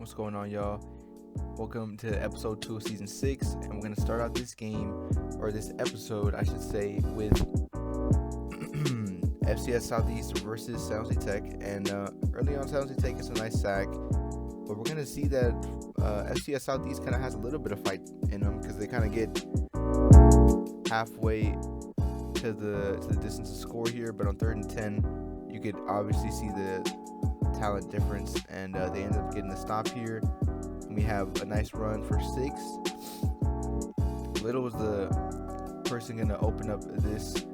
What's going on, y'all? Welcome to episode 2 of season 6, and we're going to start out this game, or this episode I should say, with FCS Southeast versus San Jose Tech. And early on, San Jose Tech gets a nice sack, but we're going to see that FCS Southeast kind of has a little bit of fight in them, because they kind of get halfway to the distance to score here. But on 3rd and 10, you could obviously see the talent difference, and they end up getting the stop here. And we have a nice run for 6. Little was the person going to open up this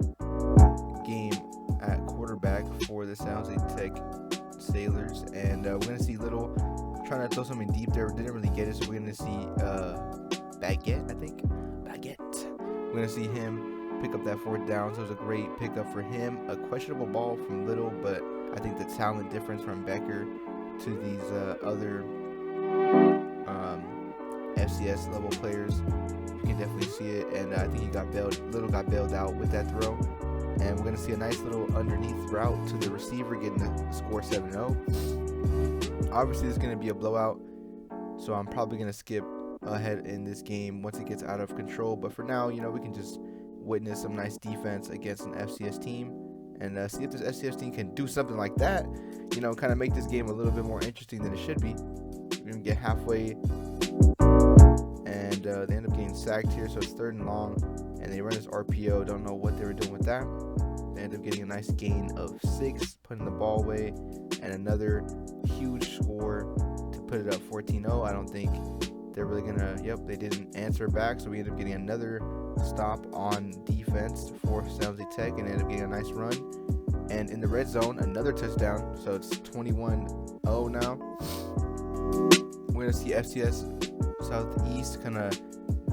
game at quarterback for the San Jose Tech Sailors, and we're going to see Little trying to throw something deep there, didn't really get it, so we're going to see Baguette. We're going to see him pick up that 4th down, so it was a great pickup for him. A questionable ball from Little, but I think the talent difference from Becker to these other FCS level players, you can definitely see it, and I think Little got bailed out with that throw. And we're going to see a nice little underneath route to the receiver, getting the score 7-0. Obviously, this is going to be a blowout, so I'm probably going to skip ahead in this game once it gets out of control. But for now, we can just witness some nice defense against an FCS team, and see if this FCS team can do something like that, kind of make this game a little bit more interesting than it should be. We're going to get halfway, and they end up getting sacked here, so it's 3rd and long, and they run this RPO. Don't know what they were doing with that. They end up getting a nice gain of 6, putting the ball away, and another huge score to put it up 14-0. I don't think they're really going to, they didn't answer back, so we end up getting another stop on defense for San Jose Tech, and end up getting a nice run. And in the red zone, another touchdown, so it's 21-0 now. We're going to see FCS Southeast kind of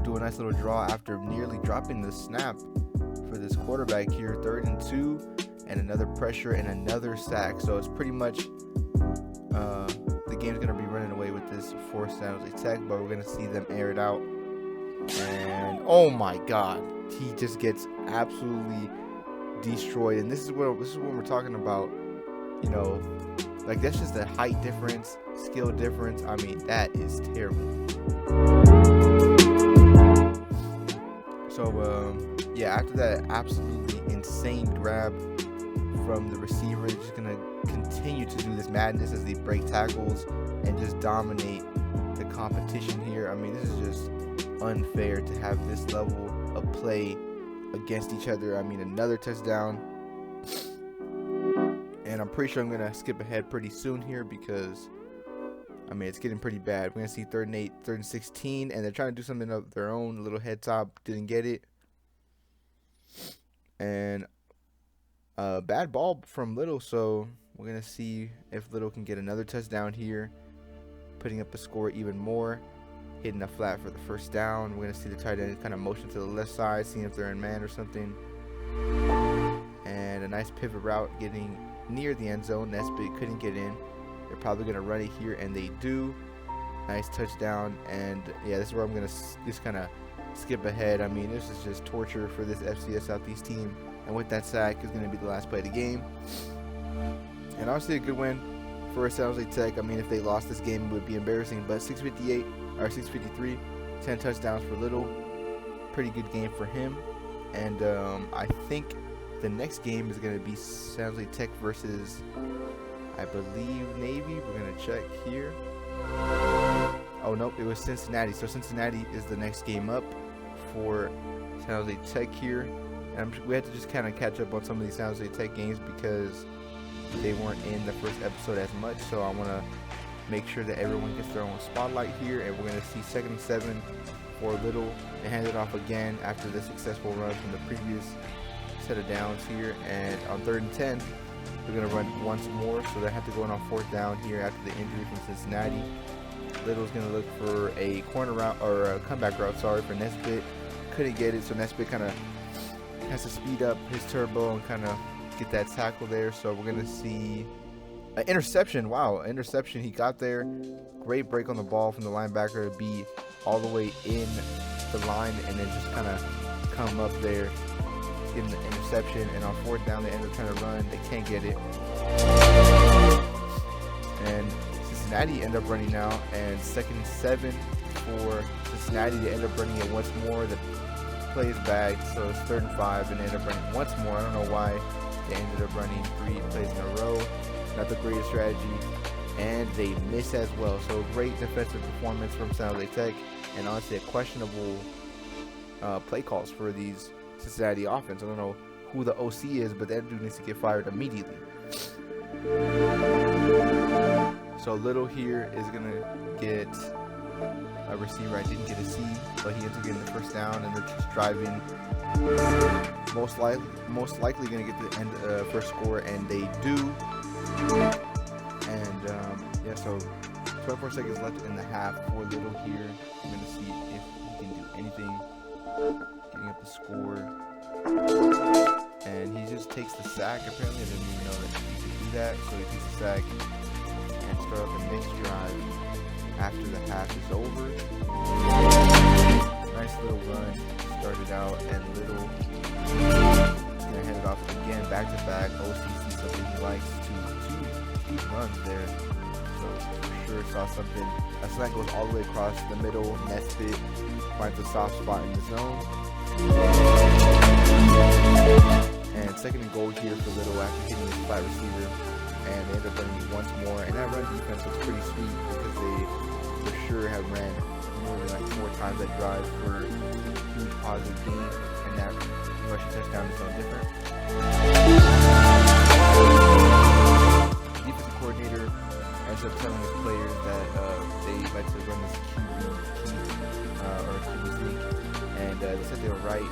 do a nice little draw after nearly dropping the snap for this quarterback here. 3rd and 2, and another pressure and another sack, so it's pretty much the game's going to be running away with this for San Jose Tech, but we're going to see them air it out. And oh my god, he just gets absolutely destroyed. And this is what we're talking about, like, that's just a height difference, skill difference. I mean, that is terrible. So after that absolutely insane grab from the receiver, they're just gonna continue to do this madness as they break tackles and just dominate the competition here. I mean, this is just unfair to have this level of play against each other. I mean, another touchdown, and I'm pretty sure I'm gonna skip ahead pretty soon here, because it's getting pretty bad. We're gonna see 3rd and 8, 3rd and 16, and they're trying to do something of their own. A little head top, didn't get it, and bad ball from Little. So we're gonna see if Little can get another touchdown here, putting up the score even more. Hitting a flat for the 1st down. We're going to see the tight end kind of motion to the left side, seeing if they're in man or something. And a nice pivot route getting near the end zone. Nesbitt couldn't get in. They're probably going to run it here, and they do. Nice touchdown. And this is where I'm going to just kind of skip ahead. I mean, this is just torture for this FCS Southeast team. And with that sack is going to be the last play of the game. And obviously a good win for San Jose Tech. I mean, if they lost this game, it would be embarrassing. But 653, 10 touchdowns for Little. Pretty good game for him. And I think the next game is going to be San Jose Tech versus, I believe, Navy. We're going to check here. Oh, nope, it was Cincinnati. So Cincinnati is the next game up for San Jose Tech here. And we had to just kind of catch up on some of these San Jose Tech games because they weren't in the first episode as much. So I want to make sure that everyone gets their own spotlight here, and we're going to see 2nd and 7 for Little. They hand it off again after the successful run from the previous set of downs here, and on 3rd and 10 they're going to run once more, so they have to go in on 4th down here after the injury from Cincinnati. Little's going to look for a corner route, or a comeback route, for Nesbitt. Couldn't get it, so Nesbitt kind of has to speed up his turbo and kind of get that tackle there. So we're going to see an interception. Wow, interception. He got there. Great break on the ball from the linebacker to be all the way in the line and then just kind of come up there, getting the interception. And on 4th down, they end up trying to run. They can't get it. And Cincinnati end up running now, and 2nd and 7 for Cincinnati. They end up running it once more. The play is bagged, so it's 3rd and 5, and they end up running once more. I don't know why they ended up running 3 plays in a row. Not the greatest strategy, and they miss as well. So great defensive performance from San Jose Tech, and honestly a questionable play calls for these Cincinnati offense. I don't know who the OC is, but that dude needs to get fired immediately. So Little here is gonna get a receiver. I didn't get a C, but he ends up getting the 1st down, and they're just driving. Most likely gonna get the end 1st score, and they do. And yeah, so 24 seconds left in the half for Little here. I'm gonna see if he can do anything, getting up the score. And he just takes the sack. Apparently, I didn't even know that he could do that. So he takes the sack and start up the next drive after the half is over. Nice little run started out, and Little is gonna head it off again, back to back. OCC, something he likes, two runs there. So for sure saw something. A slant goes all the way across the middle. Nesbitt finds a soft spot in the zone. And 2nd and goal here for Little after hitting his flat receiver, and they end up running once more. And that run defense was pretty sweet because they for sure have ran more than like 4 times that drive for a huge positive gain, and that rushing touchdown is no different. Defensive coordinator ends up telling his players that they like to run this QB sneak, and they said they were right.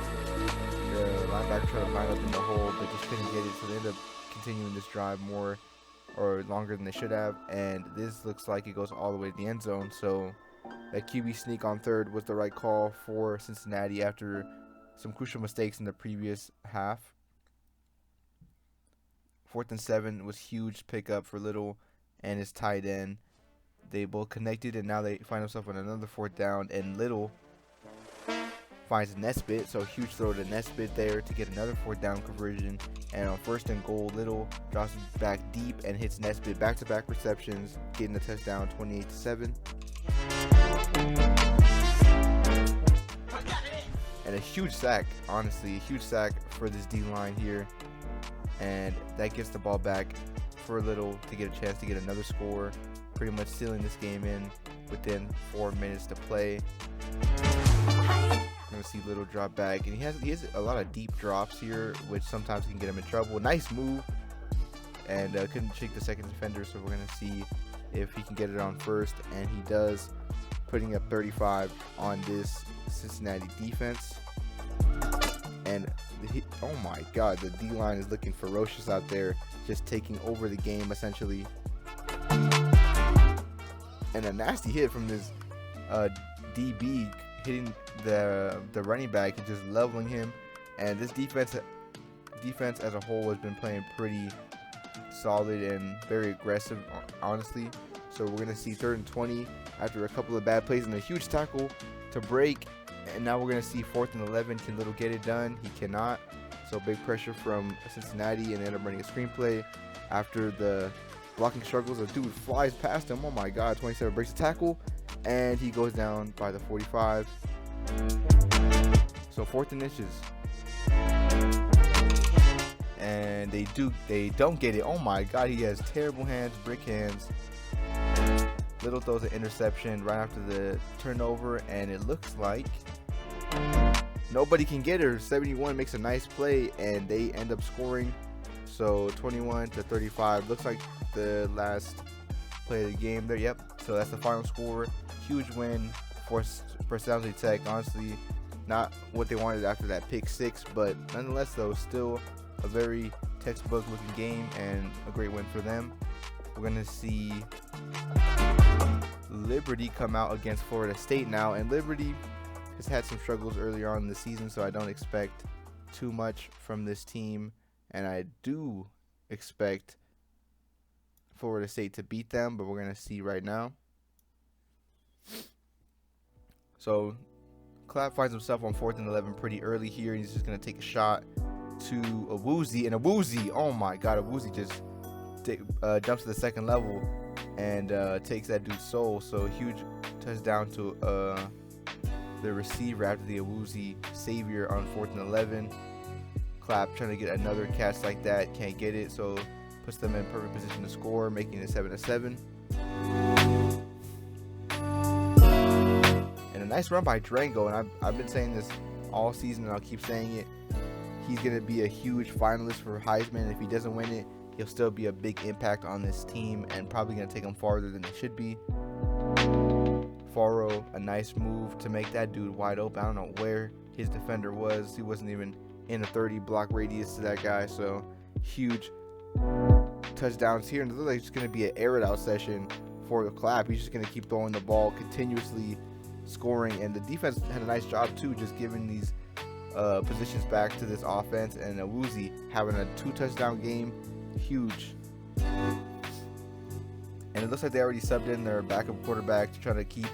The linebacker tried to line up in the hole, but just couldn't get it, so they ended up continuing this drive more or longer than they should have, and this looks like it goes all the way to the end zone. So that QB sneak on 3rd was the right call for Cincinnati after some crucial mistakes in the previous half. 4th and 7 was huge pickup for Little and his tight end. They both connected, and now they find themselves on another 4th down, and Little finds Nesbitt, so huge throw to Nesbitt there to get another 4th down conversion. And on 1st and goal, Little drops back deep and hits Nesbitt. Back-to-back receptions, getting the touchdown, 28-7. And a huge sack, honestly, a huge sack for this D-line here. And that gets the ball back for Little to get a chance to get another score, pretty much sealing this game in within 4 minutes to play. I'm gonna see Little drop back, and he has a lot of deep drops here, which sometimes can get him in trouble. Nice move, and couldn't shake the 2nd defender, so we're gonna see if he can get it on 1st, and he does, putting up 35 on this Cincinnati defense. And oh my God, the D-line is looking ferocious out there, just taking over the game essentially. And a nasty hit from this DB, hitting the running back and just leveling him. And this defense as a whole has been playing pretty solid and very aggressive, honestly. So we're gonna see 3rd and 20 after a couple of bad plays and a huge tackle to break. And now we're gonna see 4th and 11. Can Little get it done? He cannot. So big pressure from Cincinnati, and they end up running a screenplay after the blocking struggles. A dude flies past him. Oh my God! 27 breaks the tackle, and he goes down by the 45. So 4th and inches, and they don't get it. Oh my God! He has terrible hands, brick hands. Little throws an interception right after the turnover, and it looks like nobody can get her. 71 makes a nice play, and they end up scoring. So 21-35. Looks like the last play of the game there. Yep. So that's the final score. Huge win for San Jose Tech. Honestly, not what they wanted after that pick 6, but nonetheless, though, still a very textbook-looking game and a great win for them. We're gonna see Liberty come out against Florida State now, and Liberty has had some struggles earlier on in the season, so I don't expect too much from this team, and I do expect Florida State to beat them, but we're going to see right now. So Clapp finds himself on 4th and 11 pretty early here. He's just going to take a shot to Awuzie, and Awuzie, oh my God, Awuzie just jumps to the 2nd level and takes that dude's soul. So huge touchdown to the receiver after the Awuzie savior on 4th and 11. Clapp trying to get another catch like that, can't get it, so puts them in perfect position to score, making it 7-7. And a nice run by Drango, and I've been saying this all season, and I'll keep saying it. He's going to be a huge finalist for Heisman. If he doesn't win it, he'll still be a big impact on this team and probably going to take him farther than he should be. Faro, a nice move to make that dude wide open. I don't know where his defender was. He wasn't even in a 30 block radius to that guy. So huge touchdowns here. And it looks like it's going to be an air it out session for the Clapp. He's just going to keep throwing the ball, continuously scoring. And the defense had a nice job too, just giving these positions back to this offense. And Awuzie having a 2 touchdown game. Huge. And it looks like they already subbed in their backup quarterback to try to keep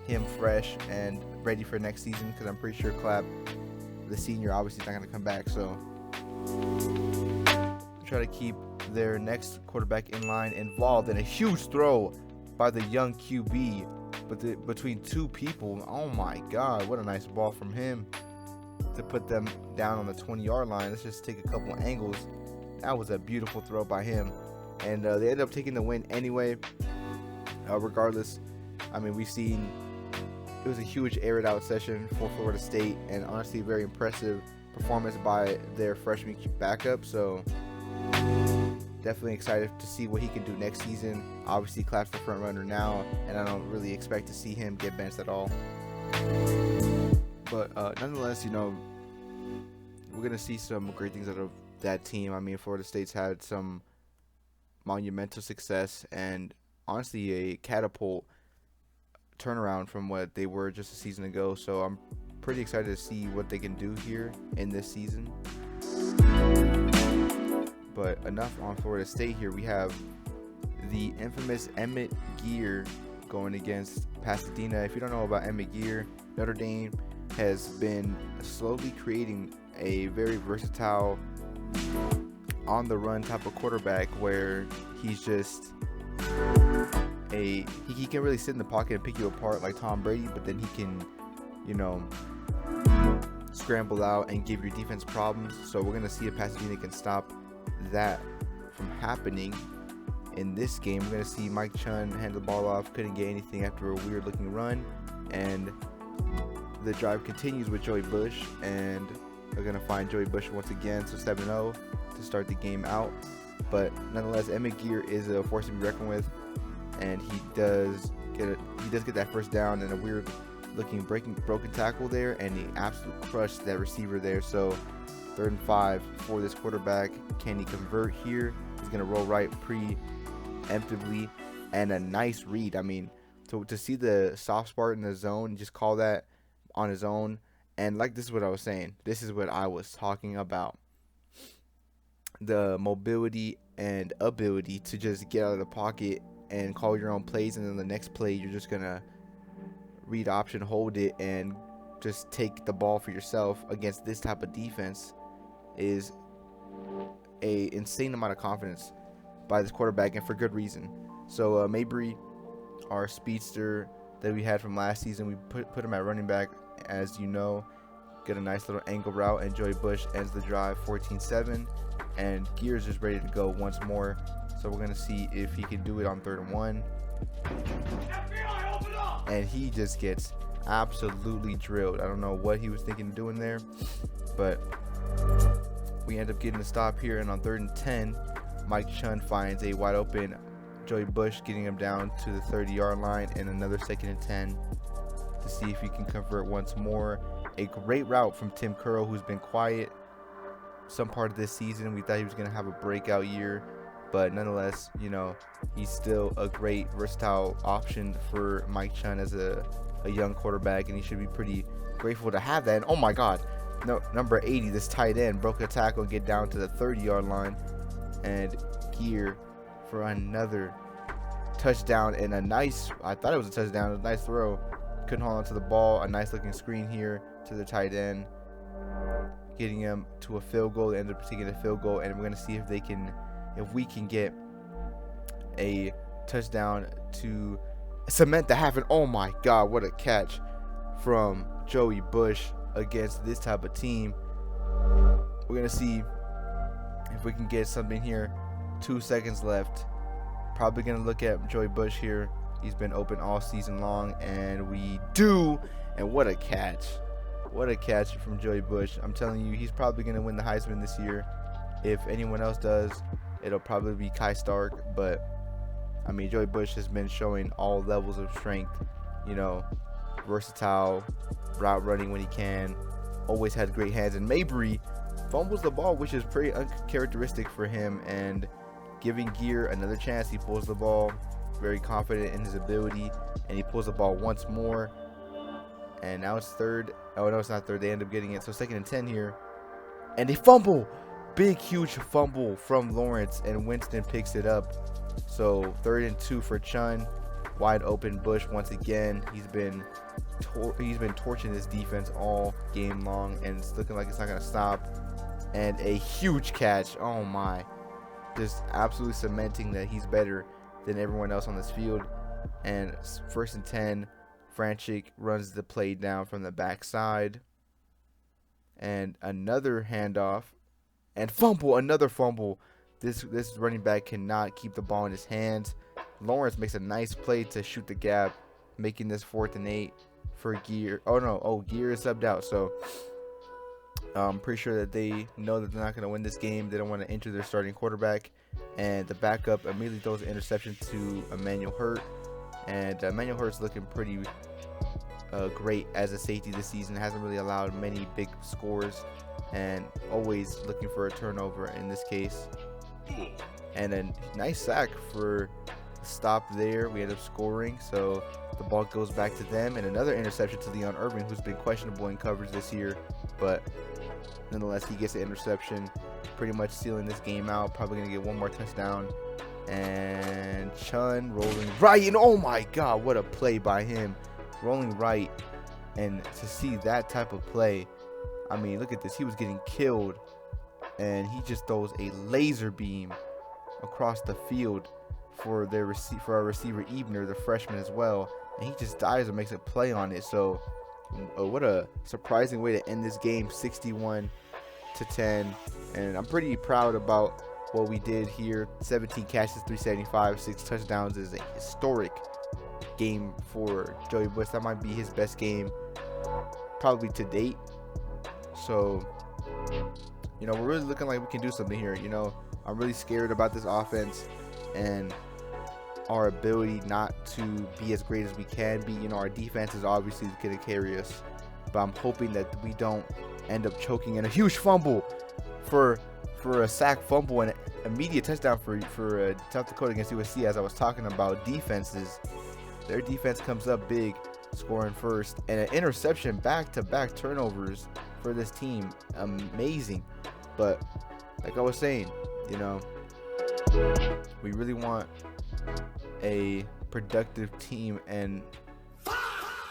him fresh and ready for next season, because I'm pretty sure Clapp, the senior, obviously is not going to come back. So try to keep their next quarterback in line involved in a huge throw by the young QB, but between 2 people. Oh my God, what a nice ball from him to put them down on the 20-yard line. Let's just take a couple angles. That was a beautiful throw by him. And they ended up taking the win anyway. Regardless, I mean, we've seen it was a huge air it out session for Florida State, and honestly, a very impressive performance by their freshman backup. So definitely excited to see what he can do next season. Obviously, Clapp's the front runner now, and I don't really expect to see him get benched at all. But nonetheless, you know, we're gonna see some great things out of that team. I mean, Florida State's had some monumental success and honestly a catapult turnaround from what they were just a season ago. So I'm pretty excited to see what they can do here in this season. But enough on Florida State here. We have the infamous Emmett Gear going against Pasadena. If you don't know about Emmett Gear, Notre Dame has been slowly creating a very versatile on the run type of quarterback where he's just he can really sit in the pocket and pick you apart like Tom Brady, but then he can, you know, scramble out and give your defense problems. So we're going to see if Pasadena can stop that from happening in this game. We're going to see Mike Chun hand the ball off, couldn't get anything after a weird looking run, and the drive continues with Joey Bush, and we're going to find Joey Bush once again, so 7-0 to start the game out. But nonetheless, Emmett Gear is a force to be reckoned with, and he does get that first down and a weird looking broken tackle there, and he absolutely crushed that receiver there. So 3rd and 5 for this quarterback. Can he convert here? He's going to roll right preemptively, and a nice read. I mean, to see the soft spot in the zone, just call that on his own. And like, this is what I was saying. This is what I was talking about. The mobility and ability to just get out of the pocket and call your own plays, and then the next play you're just going to read option, hold it, and just take the ball for yourself against this type of defense is a insane amount of confidence by this quarterback, and for good reason. So Mabry, our speedster that we had from last season, we put him at running back, as you know. Get a nice little angle route, and Joey Bush ends the drive 14-7, and Gears is ready to go once more. So we're going to see if he can do it on 3rd and 1. And he just gets absolutely drilled. I don't know what he was thinking of doing there, but we end up getting a stop here. And on 3rd and 10, Mike Chun finds a wide open Joey Bush, getting him down to the 30-yard line, and another 2nd and 10 to see if he can convert once more. A great route from Tim Curl, who's been quiet some part of this season. We thought he was going to have a breakout year, but nonetheless, you know, he's still a great versatile option for Mike Chun as a young quarterback, and he should be pretty grateful to have that. And oh my God, no, number 80, this tight end, broke a tackle and get down to the 30-yard line, and Gear for another touchdown, and a nice, I thought it was a touchdown, a nice throw. Couldn't hold on to the ball. A nice looking screen here to the tight end, getting him to a field goal. They ended up taking a field goal, and we're going to see if we can get a touchdown to cement the half. And oh my God, what a catch from Joey Bush against this type of team. We're gonna see if we can get something here. 2 seconds left. Probably gonna look at Joey Bush here. He's been open all season long, and we do. And what a catch. What a catch from Joey Bush. I'm telling you, he's probably gonna win the Heisman this year. If anyone else does, it'll probably be Kai Stark. But I mean, Joey Bush has been showing all levels of strength, you know, versatile, route running when he can, always had great hands. And Mabry fumbles the ball, which is pretty uncharacteristic for him, and giving Gear another chance. He pulls the ball, very confident in his ability, and he pulls the ball once more. And now it's third. Oh no, it's not third. They end up getting it. So 2nd and 10 here, and they fumble. Big, huge fumble from Lawrence, and Winston picks it up. So 3rd and 2 for Chun. Wide open Bush once again. He's been torching this defense all game long, and it's looking like it's not gonna stop. And a huge catch. Oh my, just absolutely cementing that he's better than everyone else on this field. And 1st and 10. Franchik runs the play down from the backside, and another handoff, and fumble, another fumble. This running back cannot keep the ball in his hands. Lawrence makes a nice play to shoot the gap, making this 4th and 8 for Gear. Oh no, Gear is subbed out, so I'm pretty sure that they know that they're not going to win this game. They don't want to enter their starting quarterback, and the backup immediately throws an interception to Emmanuel Hurt. And Emmanuel Hurt's looking pretty great as a safety this season. Hasn't really allowed many big scores, and always looking for a turnover in this case. And a nice sack for the stop there. We end up scoring, so the ball goes back to them. And another interception to Leon Irving, who's been questionable in coverage this year, but nonetheless he gets the interception, pretty much sealing this game out. Probably gonna get one more touchdown. And Chun rolling right, and oh my God, what a play by him, rolling right. And to see that type of play, I mean, look at this. He was getting killed, and he just throws a laser beam across the field for our receiver Ebner, the freshman as well, and he just dives and makes a play on it. So what a surprising way to end this game, 61-10. And I'm pretty proud about what we did here. 17 catches, 375, 6 touchdowns is a historic game for Joey Bush. That might be his best game probably to date. So, you know, we're really looking like we can do something here. You know, I'm really scared about this offense and our ability not to be as great as we can be. You know, our defense is obviously going to carry us, but I'm hoping that we don't end up choking. In a huge fumble for a sack fumble and immediate touchdown for South Dakota against USC. As I was talking about defenses, their defense comes up big, scoring first, and an interception, back-to-back turnovers for this team. Amazing. But like I was saying, you know, we really want a productive team. And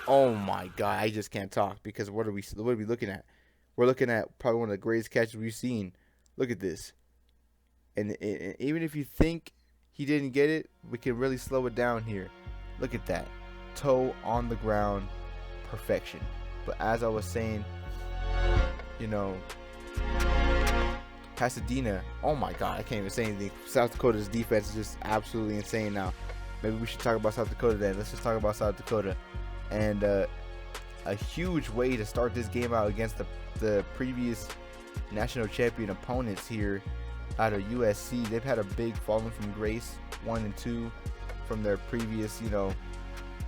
oh my God, I just can't talk, because what are we looking at? We're looking at probably one of the greatest catches we've seen. Look at this. And even if you think he didn't get it, we can really slow it down here. Look at that. Toe on the ground. Perfection. But as I was saying, you know, Pasadena, oh my God, I can't even say anything. South Dakota's defense is just absolutely insane now. Maybe we should talk about South Dakota then. Let's just talk about South Dakota. And a huge way to start this game out against the previous national champion opponents here out of USC. They've had a big falling from grace, 1 and 2 from their previous, you know,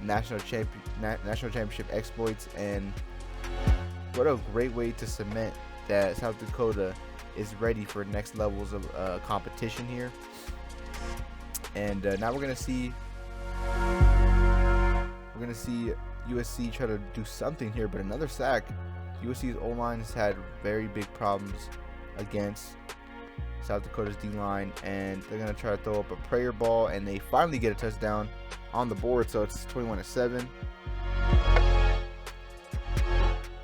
national championship exploits. And what a great way to cement that South Dakota is ready for next levels of competition here. And now we're gonna see USC try to do something here, but another sack. USC's O-line has had very big problems against South Dakota's D-line, and they're going to try to throw up a prayer ball, and they finally get a touchdown on the board, so it's 21-7.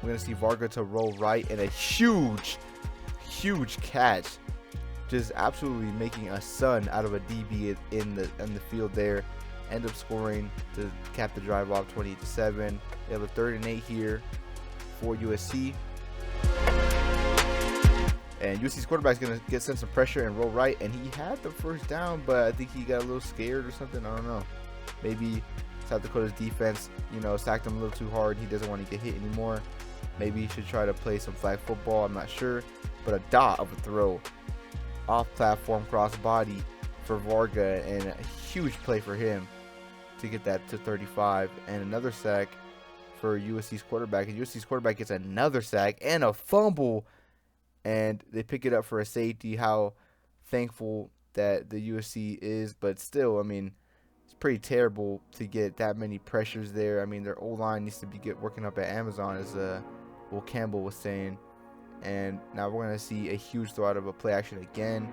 We're going to see Varga to roll right, and a huge catch just absolutely making a son out of a DB in the field there. End up scoring to cap the drive off, 28-7. They have a 3rd and 8 here for USC. And USC's quarterback's going to get sent some pressure and roll right. And he had the first down, but I think he got a little scared or something. I don't know. Maybe South Dakota's defense, sacked him a little too hard. He doesn't want to get hit anymore. Maybe he should try to play some flag football. I'm not sure. But a dot of a throw. Off-platform cross-body for Varga. And a huge play for him to get that to 35. And another sack for USC's quarterback. And USC's quarterback gets another sack and a fumble. And they pick it up for a safety. How thankful that the USC is. But still, I mean, it's pretty terrible to get that many pressures there. I mean, their O-line needs to be working up at Amazon, as Will Campbell was saying. And now we're going to see a huge throw out of a play action again.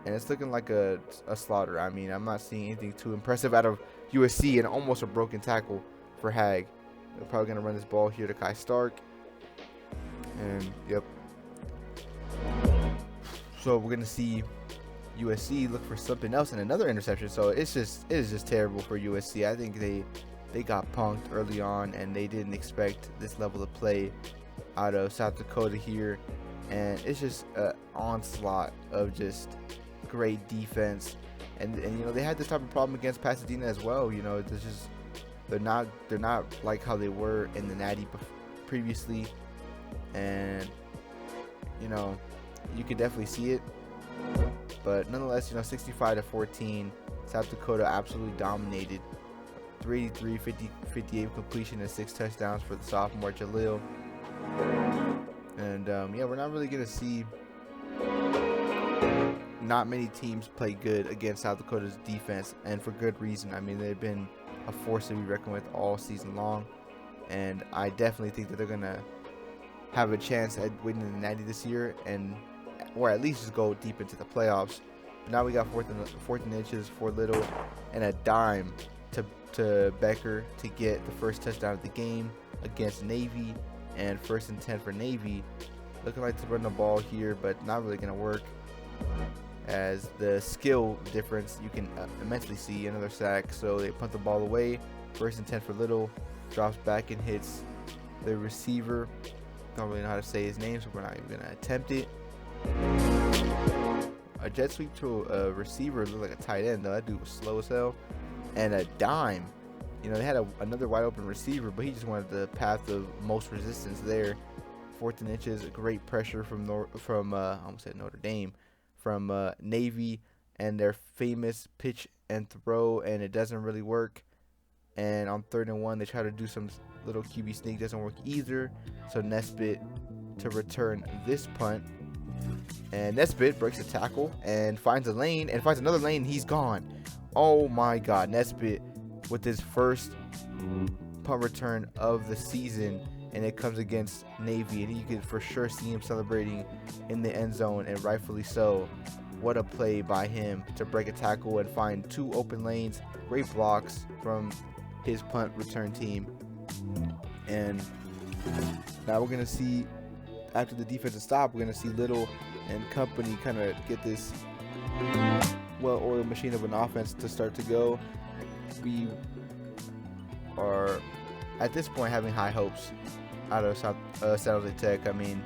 And it's looking like a slaughter. I mean, I'm not seeing anything too impressive out of USC, and almost a broken tackle for Hag. They're probably going to run this ball here to Kai Stark. And, yep. So we're going to see USC look for something else and another interception. So it is just terrible for USC. I think they got punked early on, and they didn't expect this level of play out of South Dakota here. And it's just an onslaught of just great defense. And they had this type of problem against Pasadena as well. It's just they're not like how they were in the Natty previously. And you can definitely see it. But nonetheless, 65-14, South Dakota absolutely dominated. 383, 58 completion and 6 touchdowns for the sophomore Jalil. And yeah, we're not really gonna see not many teams play good against South Dakota's defense, and for good reason. I mean, they've been a force to be reckoned with all season long, and I definitely think that they're gonna have a chance at winning the Natty this year, or at least just go deep into the playoffs. But now we got 4th and inches for Little, and a dime to Becker to get the first touchdown of the game against Navy, and 1st and 10 for Navy. Looking like to run the ball here, but not really going to work, as the skill difference you can immensely see. Another sack, so they punt the ball away. 1st and 10 for Little, drops back and hits the receiver. Don't really know how to say his name, so we're not even going to attempt it. A jet sweep to a receiver looked like a tight end, though. That dude was slow as hell. And a dime. They had another wide open receiver, but he just wanted the path of most resistance there. 4th and inches, great pressure from I almost said Notre Dame, from Navy, and their famous pitch and throw, and it doesn't really work. And on 3rd and 1, they try to do some little QB sneak, doesn't work either. So Nesbitt to return this punt. And Nesbitt breaks a tackle and finds a lane, and finds another lane. He's gone. Oh my God, Nesbitt with his first punt return of the season, and it comes against Navy, and you can for sure see him celebrating in the end zone, and rightfully so. What a play by him to break a tackle and find 2 open lanes. Great blocks from his punt return team. And now we're going to see, after the defensive stop, we're going to see Little and company kind of get this well-oiled machine of an offense to start to go. We are at this point having high hopes out of San Jose Tech. I mean,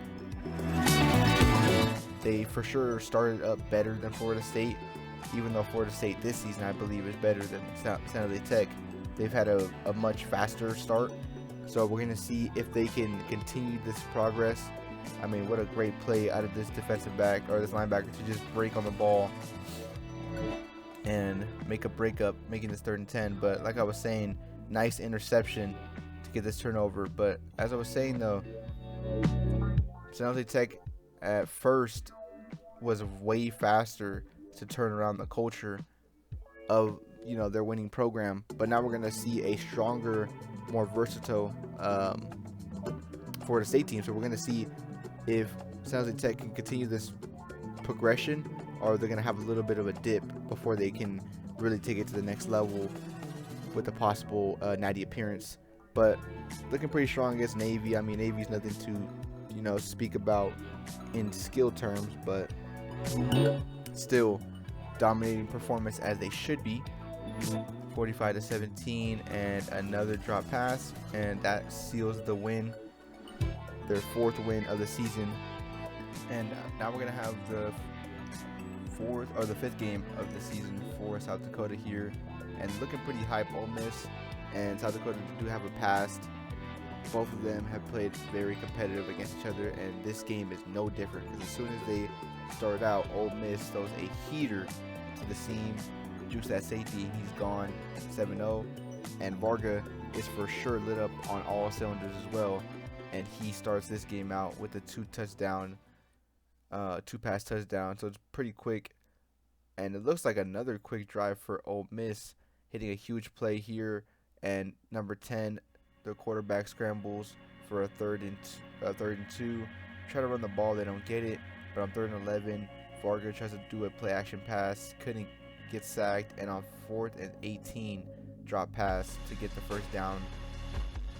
they for sure started up better than Florida State, even though Florida State this season, I believe, is better than San Jose Tech. They've had a much faster start. So we're going to see if they can continue this progress. I mean, what a great play out of this defensive back, or this linebacker, to just break on the ball and make a breakup, making this 3rd and 10. But like I was saying, nice interception to get this turnover. But as I was saying, though, San Jose Tech at first was way faster to turn around the culture of their winning program. But now we're going to see a stronger, more versatile Florida State team. So we're going to see if San Jose Tech can continue this progression, or they're going to have a little bit of a dip before they can really take it to the next level with a possible Natty appearance. But looking pretty strong against Navy. I mean, Navy's nothing to speak about in skill terms, but still dominating performance as they should be. 45-17, and another drop pass, and that seals the win, their 4th win of the season. And now we're gonna have the 5th game of the season for South Dakota here, and looking pretty hype. Ole Miss and South Dakota do have a past. Both of them have played very competitive against each other, and this game is no different, because as soon as they start out, Ole Miss throws a heater to the seam, juice that safety, and he's gone 7-0. And Varga is for sure lit up on all cylinders as well, and he starts this game out with a 2-pass touchdown. So it's pretty quick, and it looks like another quick drive for Ole Miss, hitting a huge play here. And number 10, the quarterback scrambles for a 3rd and 2. Try to run the ball, they don't get it, but on 3rd and 11, Varga tries to do a play action pass, couldn't, get sacked, and on 4th and 18, drop pass to get the 1st down.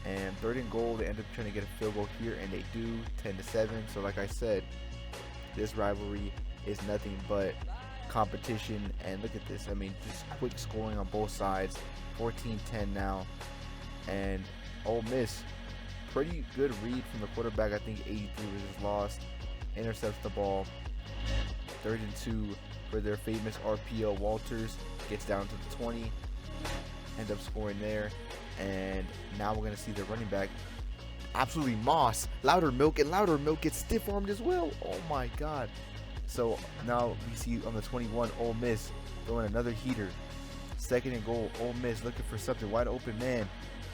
And 3rd and goal, they end up trying to get a field goal here, and they do, 10-7. So like I said, this rivalry is nothing but competition. And look at this, I mean, just quick scoring on both sides. 14-10 now, and Ole Miss, pretty good read from the quarterback. I think 83 was his lost, intercepts the ball. 3rd and 2 for their famous RPO. Walters gets down to the 20, end up scoring there. And now we're gonna see the running back absolutely moss Loudermilk, and Loudermilk gets stiff-armed as well. Oh my god. So now we see on the 21, Ole Miss throwing another heater. 2nd and goal, Ole Miss looking for something, wide open man,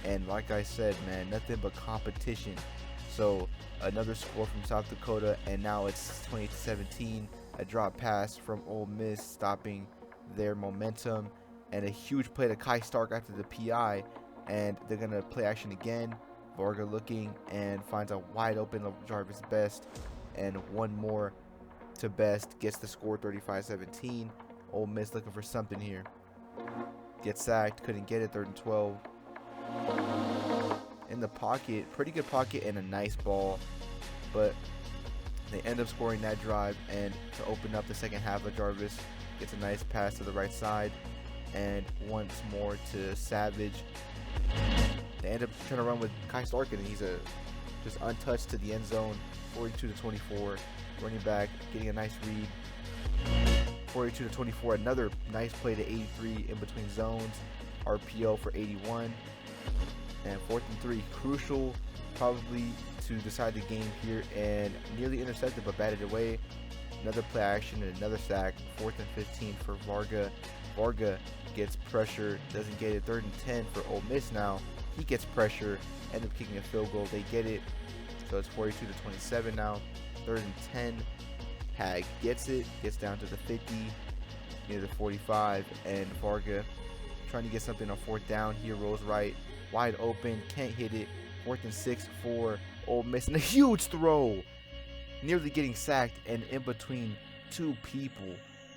and like I said, man, nothing but competition. So another score from South Dakota, and now it's 28-17. A drop pass from Ole Miss, stopping their momentum, and a huge play to Kai Stark after the PI, and they're gonna play action again. Varga looking and finds a wide open Jarvis Best, and one more to Best, gets the score, 35-17. Ole Miss looking for something here. Gets sacked, couldn't get it, 3rd and 12. In the pocket, pretty good pocket and a nice ball, but they end up scoring that drive. And to open up the second half, of Jarvis gets a nice pass to the right side, and once more to Savage. They end up trying to run with Kai Stark, and he's just untouched to the end zone. 42-24. Running back getting a nice read. 42-24. Another nice play to 83 in between zones. RPO for 81. And 4th and 3. Crucial, probably, to decide the game here, and nearly intercepted but batted away. Another play action and another sack. 4th and 15 for Varga. Varga gets pressure, doesn't get it. 3rd and 10 for Ole Miss now. He gets pressure, end up kicking a field goal. They get it. So it's 42-27 now. 3rd and 10. Hag gets it, gets down to the 50, near the 45, and Varga trying to get something on 4th down. Here rolls right, wide open, can't hit it. 4th and 6 for Ole Miss, and a huge throw, nearly getting sacked and in between 2 people.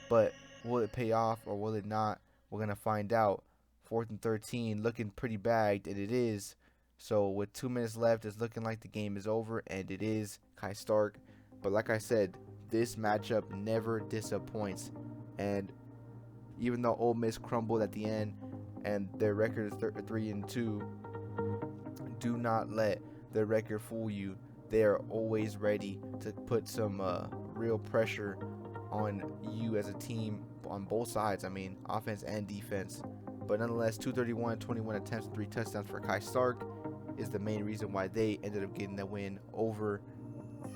But will it pay off or will it not? We're gonna find out. 4th and 13, looking pretty bagged, and it is. So with 2 minutes left, it's looking like the game is over, and it is. Kai Stark. But like I said, this matchup never disappoints, and even though Ole Miss crumbled at the end and their record is 3-2, do not let their record fool you. They are always ready to put some real pressure on you as a team on both sides. I mean, offense and defense. But nonetheless, 231, 21 attempts, 3 touchdowns for Kai Stark is the main reason why they ended up getting the win over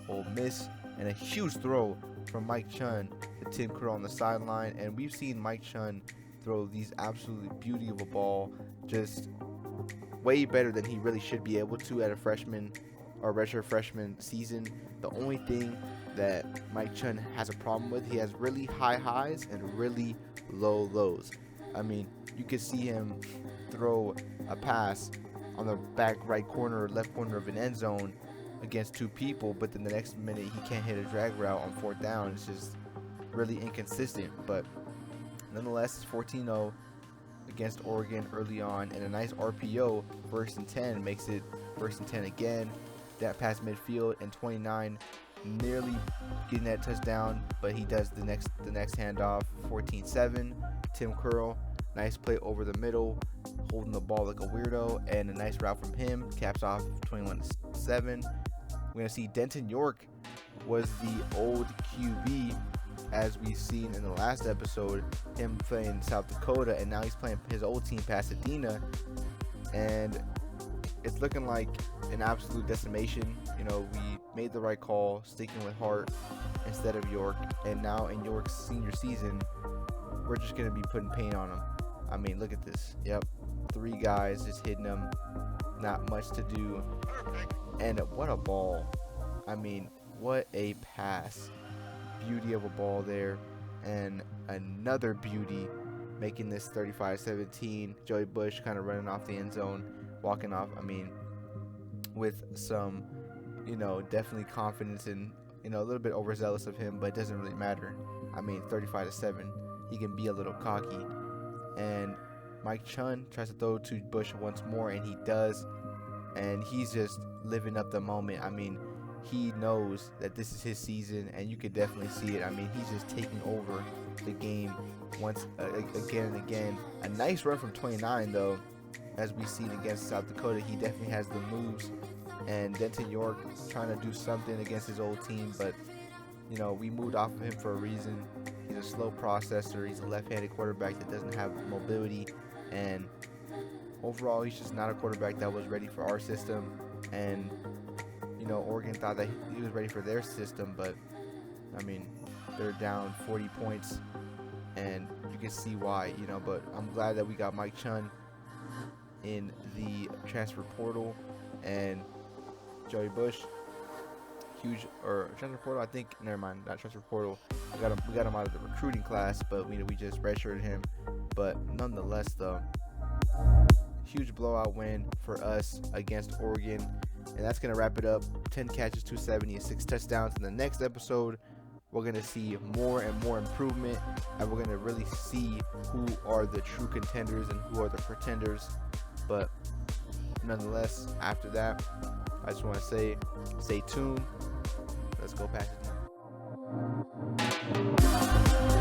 Ole Miss. And a huge throw from Mike Chun to Tim Crow on the sideline. And we've seen Mike Chun throw these absolutely beauty of a ball, just way better than he really should be able to at a freshman or redshirt freshman season. The only thing that Mike Chun has a problem with, he has really high highs and really low lows. I mean, you could see him throw a pass on the back right corner or left corner of an end zone against 2 people, but then the next minute he can't hit a drag route on 4th down. It's just really inconsistent. But nonetheless, it's 14-0 against Oregon early on, and a nice RPO. 1st and 10 makes it 1st and 10 again. That past midfield, and 29 nearly getting that touchdown, but he does the next handoff. 14-7. Tim Curl, nice play over the middle, holding the ball like a weirdo, and a nice route from him caps off 21-7. We're gonna see Denton York was the old QB, as we've seen in the last episode, him playing South Dakota, and now he's playing his old team, Pasadena, and it's looking like an absolute decimation. You know, we made the right call, sticking with Hart instead of York, and now in York's senior season, we're just going to be putting paint on him. I mean, look at this. Yep, 3 guys just hitting him, not much to do, and what a ball. I mean, what a pass. Beauty of a ball there, and another beauty, making this 35-17. Joey Bush kind of running off the end zone, walking off, I mean, with some, you know, definitely confidence, and, you know, a little bit overzealous of him, but it doesn't really matter. I mean, 35-7, he can be a little cocky. And Mike Chun tries to throw to Bush once more, and he does, and he's just living up the moment. I mean, he knows that this is his season, and you could definitely see it. I mean, he's just taking over the game once again and again. A nice run from 29, though, as we've seen against South Dakota. He definitely has the moves, and Denton York trying to do something against his old team, but, you know, we moved off of him for a reason. He's a slow processor. He's a left-handed quarterback that doesn't have mobility, and overall, he's just not a quarterback that was ready for our system. And, you know, Oregon thought that he was ready for their system, but, I mean, they're down 40 points, and you can see why, you know. But I'm glad that we got Mike Chun in the transfer portal, and Joey Bush, huge, or transfer portal, I think, never mind, not transfer portal. We got him out of the recruiting class, but we just redshirted him. But nonetheless, though, huge blowout win for us against Oregon. And that's going to wrap it up. 10 catches, 270, and 6 touchdowns. In the next episode, we're going to see more and more improvement, and we're going to really see who are the true contenders and who are the pretenders. But nonetheless, after that, I just want to say, stay tuned. Let's go Packers now.